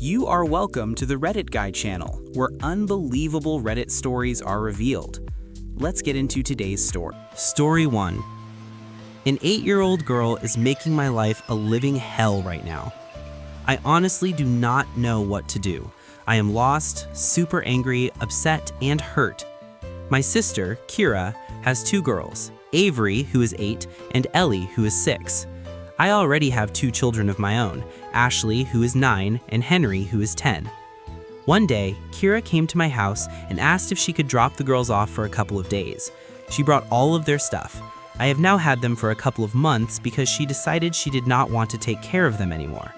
You are welcome to the Reddit Guy channel, where unbelievable Reddit stories are revealed. Let's get into today's story. Story 1. An 8-year-old girl is making my life a living hell right now. I honestly do not know what to do. I am lost, super angry, upset, and hurt. My sister, Kira, has 2 girls, Avery, who is 8, and Ellie, who is 6. I already have 2 children of my own, Ashley, who is 9, and Henry, who is 10. One day, Kira came to my house and asked if she could drop the girls off for a couple of days. She brought all of their stuff. I have now had them for a couple of months because she decided she did not want to take care of them anymore.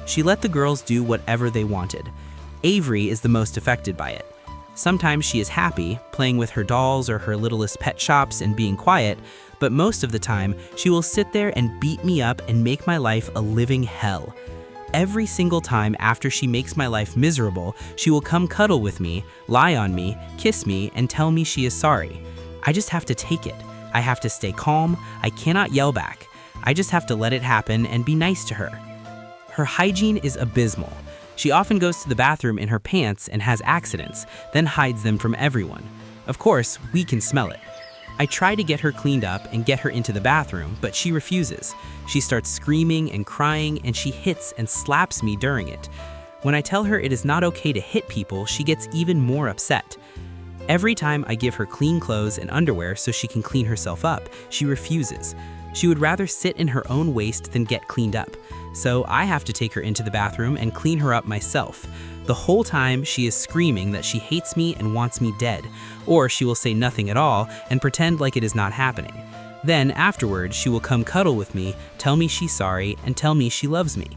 She let the girls do whatever they wanted. Avery is the most affected by it. Sometimes she is happy, playing with her dolls or her littlest pet shops and being quiet, but most of the time, she will sit there and beat me up and make my life a living hell. Every single time after she makes my life miserable, she will come cuddle with me, lie on me, kiss me, and tell me she is sorry. I just have to take it. I have to stay calm. I cannot yell back. I just have to let it happen and be nice to her. Her hygiene is abysmal. She often goes to the bathroom in her pants and has accidents, then hides them from everyone. Of course, we can smell it. I try to get her cleaned up and get her into the bathroom, but she refuses. She starts screaming and crying, and she hits and slaps me during it. When I tell her it is not okay to hit people, she gets even more upset. Every time I give her clean clothes and underwear so she can clean herself up, she refuses. She would rather sit in her own waste than get cleaned up. So I have to take her into the bathroom and clean her up myself. The whole time she is screaming that she hates me and wants me dead, or she will say nothing at all and pretend like it is not happening. Then afterwards, she will come cuddle with me, tell me she's sorry, and tell me she loves me.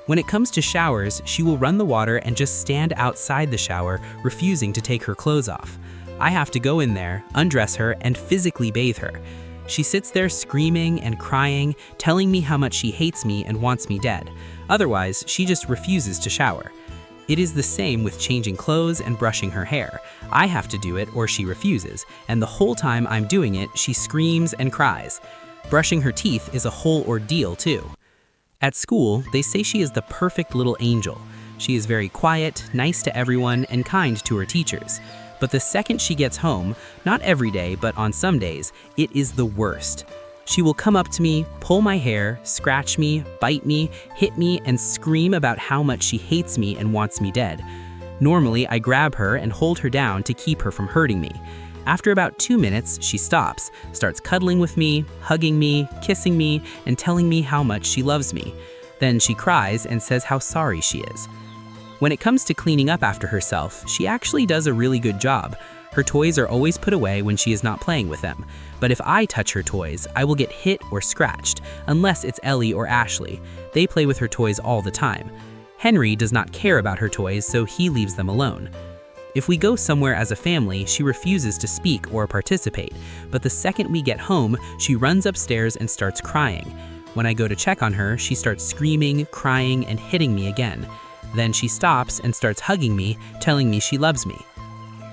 When it comes to showers, she will run the water and just stand outside the shower, refusing to take her clothes off. I have to go in there, undress her, and physically bathe her. She sits there screaming and crying, telling me how much she hates me and wants me dead. Otherwise, she just refuses to shower. It is the same with changing clothes and brushing her hair. I have to do it or she refuses, and the whole time I'm doing it, she screams and cries. Brushing her teeth is a whole ordeal too. At school, they say she is the perfect little angel. She is very quiet, nice to everyone, and kind to her teachers. But the second she gets home, not every day, but on some days, it is the worst. She will come up to me, pull my hair, scratch me, bite me, hit me, and scream about how much she hates me and wants me dead. Normally, I grab her and hold her down to keep her from hurting me. After about 2 minutes, she stops, starts cuddling with me, hugging me, kissing me, and telling me how much she loves me. Then she cries and says how sorry she is. When it comes to cleaning up after herself, she actually does a really good job. Her toys are always put away when she is not playing with them. But if I touch her toys, I will get hit or scratched, unless it's Ellie or Ashley. They play with her toys all the time. Henry does not care about her toys, so he leaves them alone. If we go somewhere as a family, she refuses to speak or participate, but the second we get home, she runs upstairs and starts crying. When I go to check on her, she starts screaming, crying, and hitting me again. Then she stops and starts hugging me, telling me she loves me.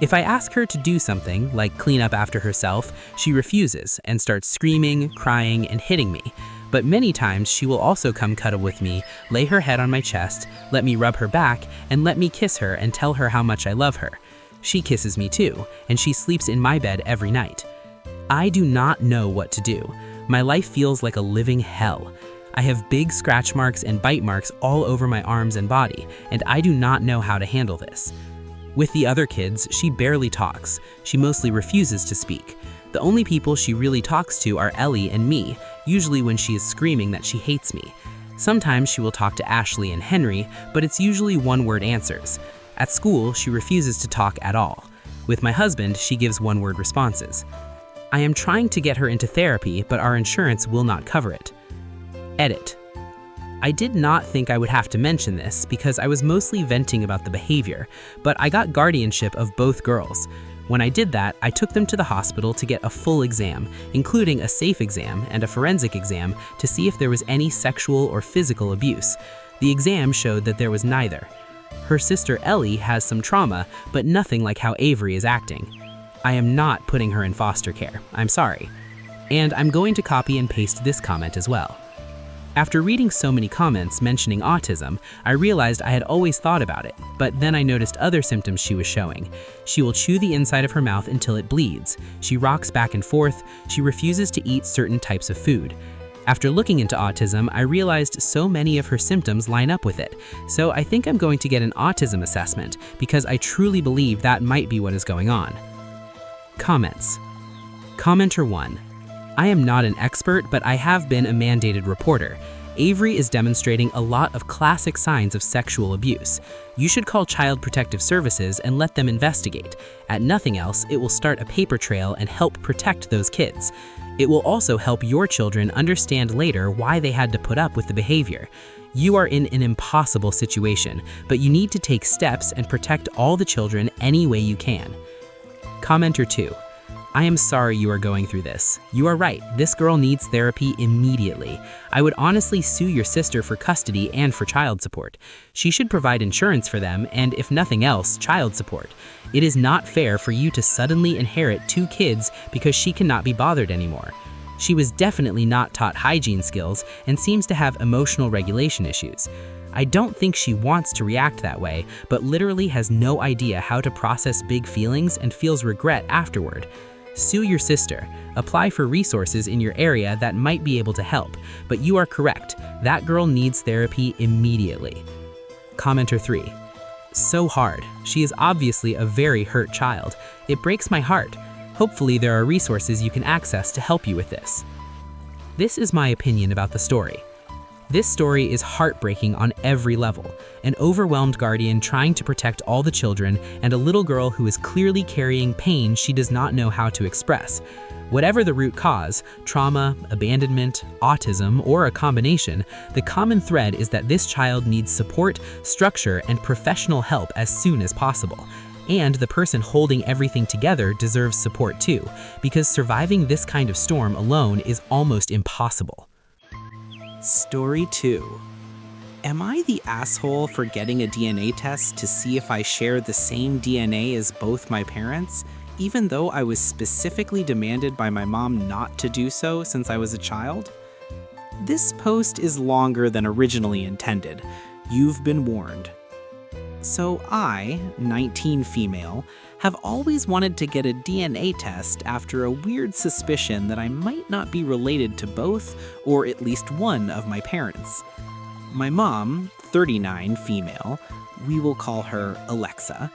If I ask her to do something, like clean up after herself, she refuses and starts screaming, crying, and hitting me. But many times she will also come cuddle with me, lay her head on my chest, let me rub her back, and let me kiss her and tell her how much I love her. She kisses me too, and she sleeps in my bed every night. I do not know what to do. My life feels like a living hell. I have big scratch marks and bite marks all over my arms and body, and I do not know how to handle this. With the other kids, she barely talks. She mostly refuses to speak. The only people she really talks to are Ellie and me, usually when she is screaming that she hates me. Sometimes she will talk to Ashley and Henry, but it's usually one-word answers. At school, she refuses to talk at all. With my husband, she gives one-word responses. I am trying to get her into therapy, but our insurance will not cover it. Edit. I did not think I would have to mention this because I was mostly venting about the behavior, but I got guardianship of both girls. When I did that, I took them to the hospital to get a full exam, including a safe exam and a forensic exam to see if there was any sexual or physical abuse. The exam showed that there was neither. Her sister Ellie has some trauma, but nothing like how Avery is acting. I am not putting her in foster care. I'm sorry. And I'm going to copy and paste this comment as well. After reading so many comments mentioning autism, I realized I had always thought about it, but then I noticed other symptoms she was showing. She will chew the inside of her mouth until it bleeds. She rocks back and forth. She refuses to eat certain types of food. After looking into autism, I realized so many of her symptoms line up with it. So I think I'm going to get an autism assessment because I truly believe that might be what is going on. Comments. Commenter 1. I am not an expert, but I have been a mandated reporter. Avery is demonstrating a lot of classic signs of sexual abuse. You should call Child Protective Services and let them investigate. At nothing else, it will start a paper trail and help protect those kids. It will also help your children understand later why they had to put up with the behavior. You are in an impossible situation, but you need to take steps and protect all the children any way you can. Commenter 2. I am sorry you are going through this. You are right, this girl needs therapy immediately. I would honestly sue your sister for custody and for child support. She should provide insurance for them and, if nothing else, child support. It is not fair for you to suddenly inherit 2 kids because she cannot be bothered anymore. She was definitely not taught hygiene skills and seems to have emotional regulation issues. I don't think she wants to react that way, but literally has no idea how to process big feelings and feels regret afterward. Sue your sister. Apply for resources in your area that might be able to help, but you are correct. That girl needs therapy immediately. Commenter 3. So hard. She is obviously a very hurt child. It breaks my heart. Hopefully there are resources you can access to help you with this. This is my opinion about the story. This story is heartbreaking on every level. An overwhelmed guardian trying to protect all the children and a little girl who is clearly carrying pain she does not know how to express. Whatever the root cause, trauma, abandonment, autism, or a combination, the common thread is that this child needs support, structure, and professional help as soon as possible. And the person holding everything together deserves support too, because surviving this kind of storm alone is almost impossible. Story 2. Am I the asshole for getting a DNA test to see if I share the same DNA as both my parents, even though I was specifically demanded by my mom not to do so since I was a child? This post is longer than originally intended. You've been warned. So I, 19 female, have always wanted to get a DNA test after a weird suspicion that I might not be related to both or at least one of my parents. My mom, 39 female, we will call her Alexa,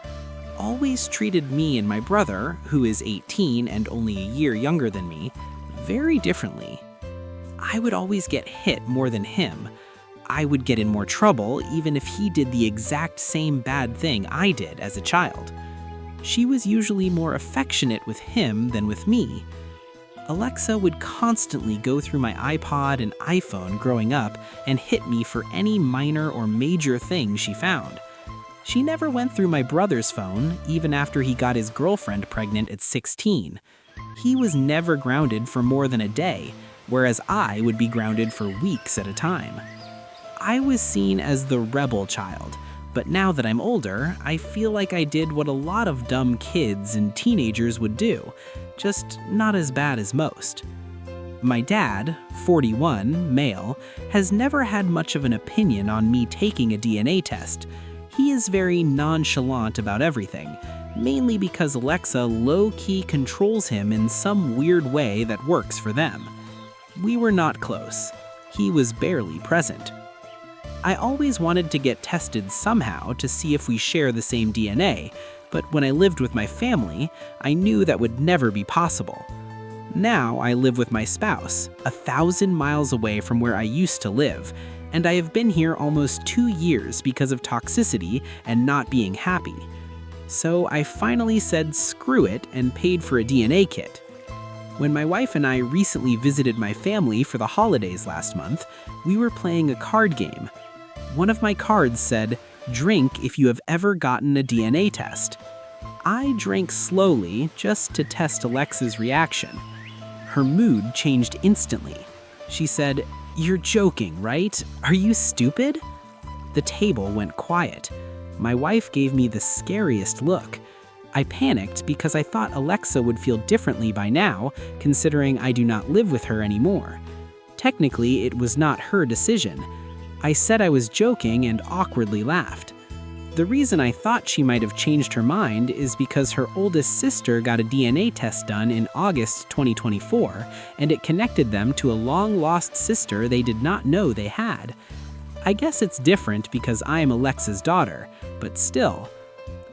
always treated me and my brother, who is 18 and only a year younger than me, very differently. I would always get hit more than him. I would get in more trouble even if he did the exact same bad thing I did as a child. She was usually more affectionate with him than with me. Alexa would constantly go through my iPod and iPhone growing up and hit me for any minor or major thing she found. She never went through my brother's phone, even after he got his girlfriend pregnant at 16. He was never grounded for more than a day, whereas I would be grounded for weeks at a time. I was seen as the rebel child, but now that I'm older, I feel like I did what a lot of dumb kids and teenagers would do, just not as bad as most. My dad, 41, male, has never had much of an opinion on me taking a DNA test. He is very nonchalant about everything, mainly because Alexa low-key controls him in some weird way that works for them. We were not close. He was barely present. I always wanted to get tested somehow to see if we share the same DNA, but when I lived with my family, I knew that would never be possible. Now I live with my spouse, 1,000 miles away from where I used to live, and I have been here almost 2 years because of toxicity and not being happy. So I finally said screw it and paid for a DNA kit. When my wife and I recently visited my family for the holidays last month, we were playing a card game. One of my cards said, "Drink if you have ever gotten a DNA test." I drank slowly just to test Alexa's reaction. Her mood changed instantly. She said, "You're joking, right? Are you stupid?" The table went quiet. My wife gave me the scariest look. I panicked because I thought Alexa would feel differently by now, considering I do not live with her anymore. Technically, it was not her decision. I said I was joking and awkwardly laughed. The reason I thought she might have changed her mind is because her oldest sister got a DNA test done in August 2024, and it connected them to a long-lost sister they did not know they had. I guess it's different because I am Alexa's daughter, but still.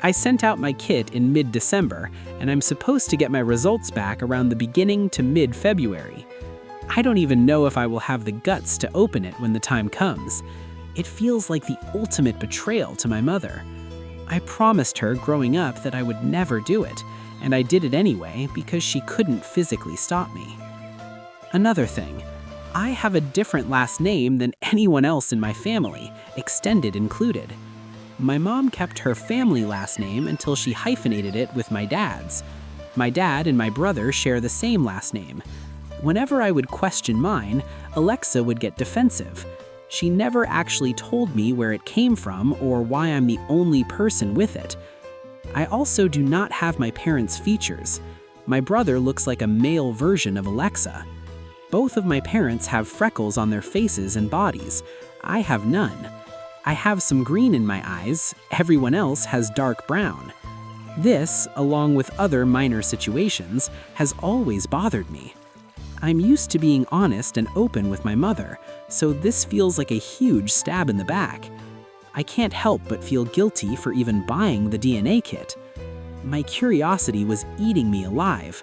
I sent out my kit in mid-December, and I'm supposed to get my results back around the beginning to mid-February. I don't even know if I will have the guts to open it when the time comes. It feels like the ultimate betrayal to my mother. I promised her growing up that I would never do it, and I did it anyway because she couldn't physically stop me. Another thing, I have a different last name than anyone else in my family, extended included. My mom kept her family last name until she hyphenated it with my dad's. My dad and my brother share the same last name. Whenever I would question mine, Alexa would get defensive. She never actually told me where it came from or why I'm the only person with it. I also do not have my parents' features. My brother looks like a male version of Alexa. Both of my parents have freckles on their faces and bodies. I have none. I have some green in my eyes. Everyone else has dark brown. This, along with other minor situations, has always bothered me. I'm used to being honest and open with my mother, so this feels like a huge stab in the back. I can't help but feel guilty for even buying the DNA kit. My curiosity was eating me alive.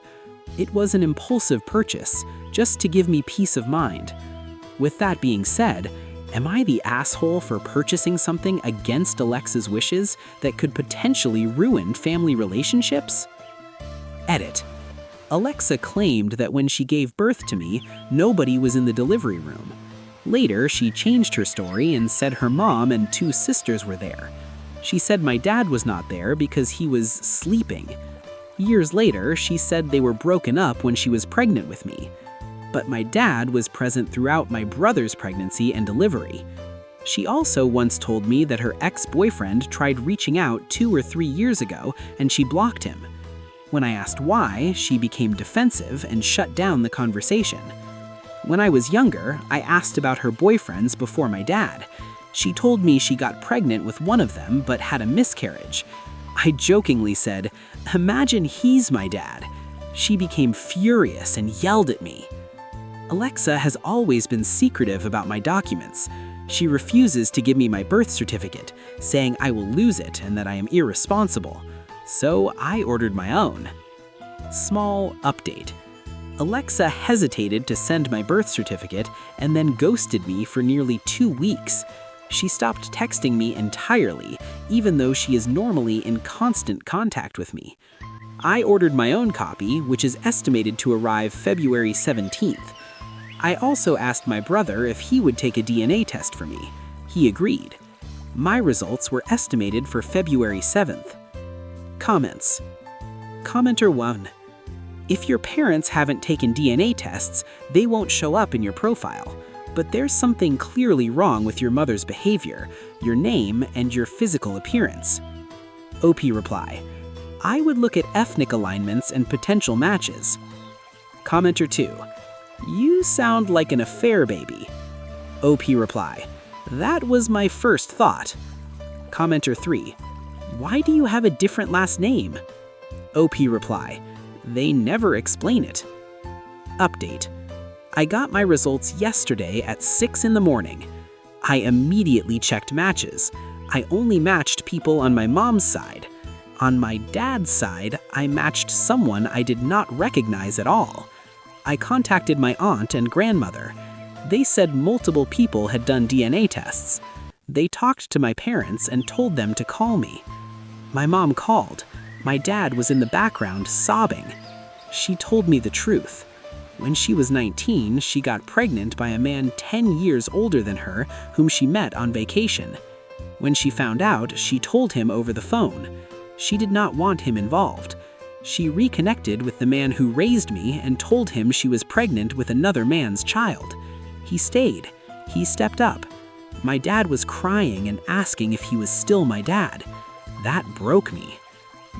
It was an impulsive purchase, just to give me peace of mind. With that being said, am I the asshole for purchasing something against Alexa's wishes that could potentially ruin family relationships? Edit. Alexa claimed that when she gave birth to me, nobody was in the delivery room. Later, she changed her story and said her mom and 2 sisters were there. She said my dad was not there because he was sleeping. Years later, she said they were broken up when she was pregnant with me. But my dad was present throughout my brother's pregnancy and delivery. She also once told me that her ex-boyfriend tried reaching out 2 or 3 years ago and she blocked him. When I asked why, she became defensive and shut down the conversation. When I was younger, I asked about her boyfriends before my dad. She told me she got pregnant with one of them but had a miscarriage. I jokingly said, "Imagine he's my dad." She became furious and yelled at me. Alexa has always been secretive about my documents. She refuses to give me my birth certificate, saying I will lose it and that I am irresponsible. So I ordered my own. Small update. Alexa hesitated to send my birth certificate and then ghosted me for nearly 2 weeks. She stopped texting me entirely, even though she is normally in constant contact with me. I ordered my own copy, which is estimated to arrive February 17th. I also asked my brother if he would take a DNA test for me. He agreed. My results were estimated for February 7th. Comments. Commenter 1. If your parents haven't taken DNA tests, they won't show up in your profile. But there's something clearly wrong with your mother's behavior, your name, and your physical appearance. OP reply. I would look at ethnic alignments and potential matches. Commenter 2. You sound like an affair baby. OP reply. That was my first thought. Commenter 3. Why do you have a different last name? OP reply. They never explain it. Update. I got my results yesterday at 6 in the morning. I immediately checked matches. I only matched people on my mom's side. On my dad's side, I matched someone I did not recognize at all. I contacted my aunt and grandmother. They said multiple people had done DNA tests. They talked to my parents and told them to call me. My mom called. My dad was in the background sobbing. She told me the truth. When she was 19, she got pregnant by a man 10 years older than her whom she met on vacation. When she found out, she told him over the phone. She did not want him involved. She reconnected with the man who raised me and told him she was pregnant with another man's child. He stayed. He stepped up. My dad was crying and asking if he was still my dad. That broke me.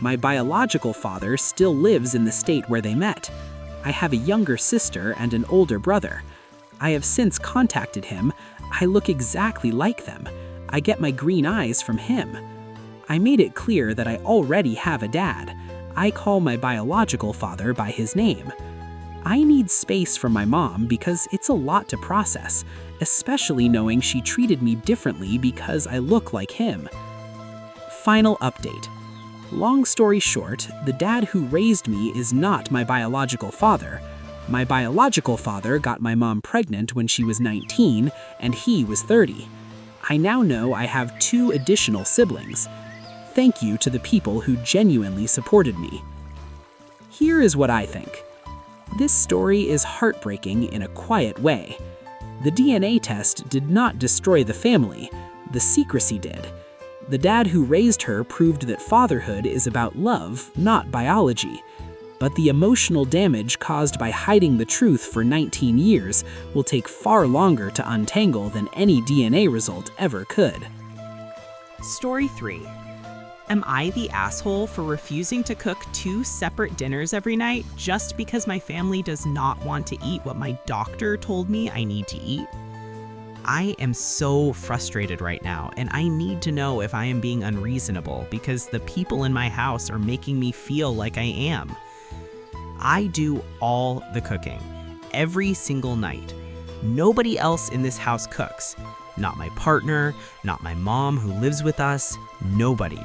My biological father still lives in the state where they met. I have a younger sister and an older brother. I have since contacted him. I look exactly like them. I get my green eyes from him. I made it clear that I already have a dad. I call my biological father by his name. I need space from my mom because it's a lot to process, especially knowing she treated me differently because I look like him. Final update. Long story short, the dad who raised me is not my biological father. My biological father got my mom pregnant when she was 19 and he was 30. I now know I have 2 additional siblings. Thank you to the people who genuinely supported me. Here is what I think. This story is heartbreaking in a quiet way. The DNA test did not destroy the family, the secrecy did. The dad who raised her proved that fatherhood is about love, not biology. But the emotional damage caused by hiding the truth for 19 years will take far longer to untangle than any DNA result ever could. Story 3. Am I the asshole for refusing to cook 2 separate dinners every night just because my family does not want to eat what my doctor told me I need to eat? I am so frustrated right now, and I need to know if I am being unreasonable because the people in my house are making me feel like I am. I do all the cooking, every single night. Nobody else in this house cooks. Not my partner, not my mom who lives with us, nobody.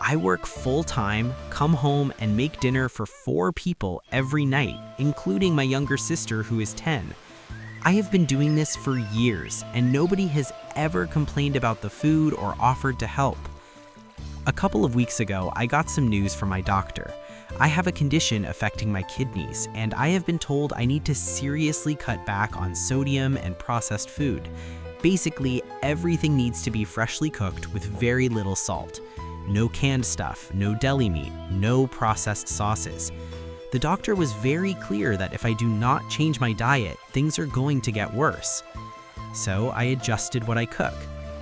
I work full-time, come home, and make dinner for 4 people every night, including my younger sister who is 10. I have been doing this for years, and nobody has ever complained about the food or offered to help. A couple of weeks ago, I got some news from my doctor. I have a condition affecting my kidneys, and I have been told I need to seriously cut back on sodium and processed food. Basically, everything needs to be freshly cooked with very little salt. No canned stuff, no deli meat, no processed sauces. The doctor was very clear that if I do not change my diet, things are going to get worse. So I adjusted what I cook.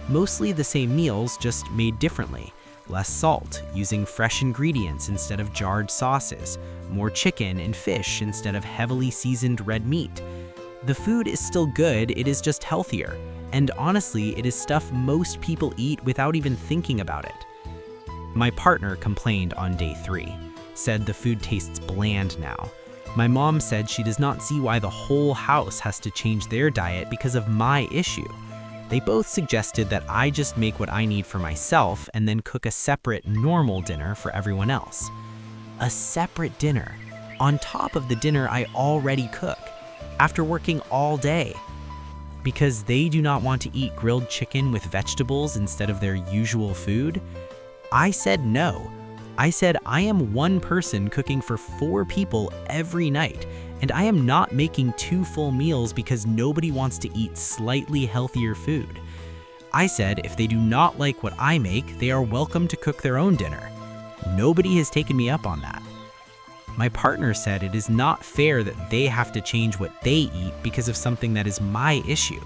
Mostly the same meals, just made differently. Less salt, using fresh ingredients instead of jarred sauces. More chicken and fish instead of heavily seasoned red meat. The food is still good, it is just healthier. And honestly, it is stuff most people eat without even thinking about it. My partner complained on day 3, said the food tastes bland now. My mom said she does not see why the whole house has to change their diet because of my issue. They both suggested that I just make what I need for myself and then cook a separate, normal dinner for everyone else. A separate dinner, on top of the dinner I already cook, after working all day. Because they do not want to eat grilled chicken with vegetables instead of their usual food? I said no. I said I am one person cooking for 4 people every night, and I am not making 2 full meals because nobody wants to eat slightly healthier food. I said if they do not like what I make, they are welcome to cook their own dinner. Nobody has taken me up on that. My partner said it is not fair that they have to change what they eat because of something that is my issue.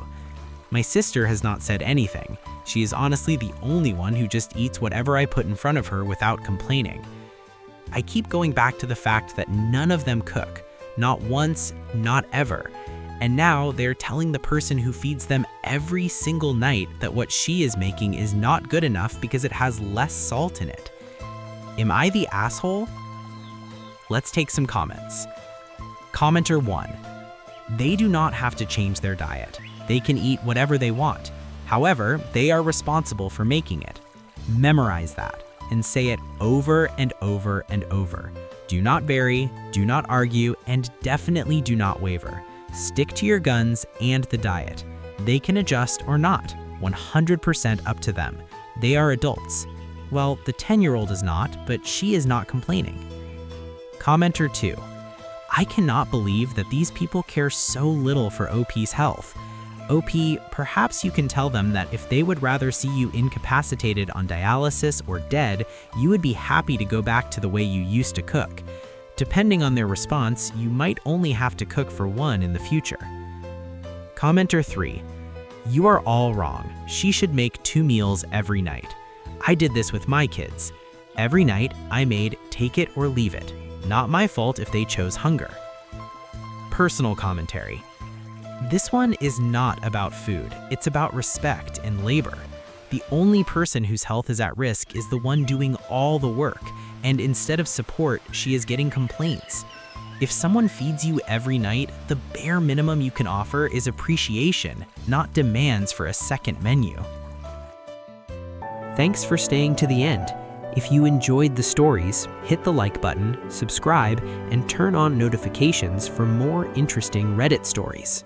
My sister has not said anything. She is honestly the only one who just eats whatever I put in front of her without complaining. I keep going back to the fact that none of them cook. Not once, not ever. And now they're telling the person who feeds them every single night that what she is making is not good enough because it has less salt in it. Am I the asshole? Let's take some comments. Commenter 1. They do not have to change their diet. They can eat whatever they want. However, they are responsible for making it. Memorize that and say it over and over and over. Do not vary, do not argue, and definitely do not waver. Stick to your guns and the diet. They can adjust or not, 100% up to them. They are adults. Well, the 10-year-old is not, but she is not complaining. Commenter 2. I cannot believe that these people care so little for OP's health. OP, perhaps you can tell them that if they would rather see you incapacitated on dialysis or dead, you would be happy to go back to the way you used to cook. Depending on their response, you might only have to cook for one in the future. Commenter 3. You are all wrong. She should make 2 meals every night. I did this with my kids. Every night, I made take it or leave it. Not my fault if they chose hunger. Personal commentary. This one is not about food. It's about respect and labor. The only person whose health is at risk is the one doing all the work, and instead of support, she is getting complaints. If someone feeds you every night, the bare minimum you can offer is appreciation, not demands for a second menu. Thanks for staying to the end. If you enjoyed the stories, hit the like button, subscribe, and turn on notifications for more interesting Reddit stories.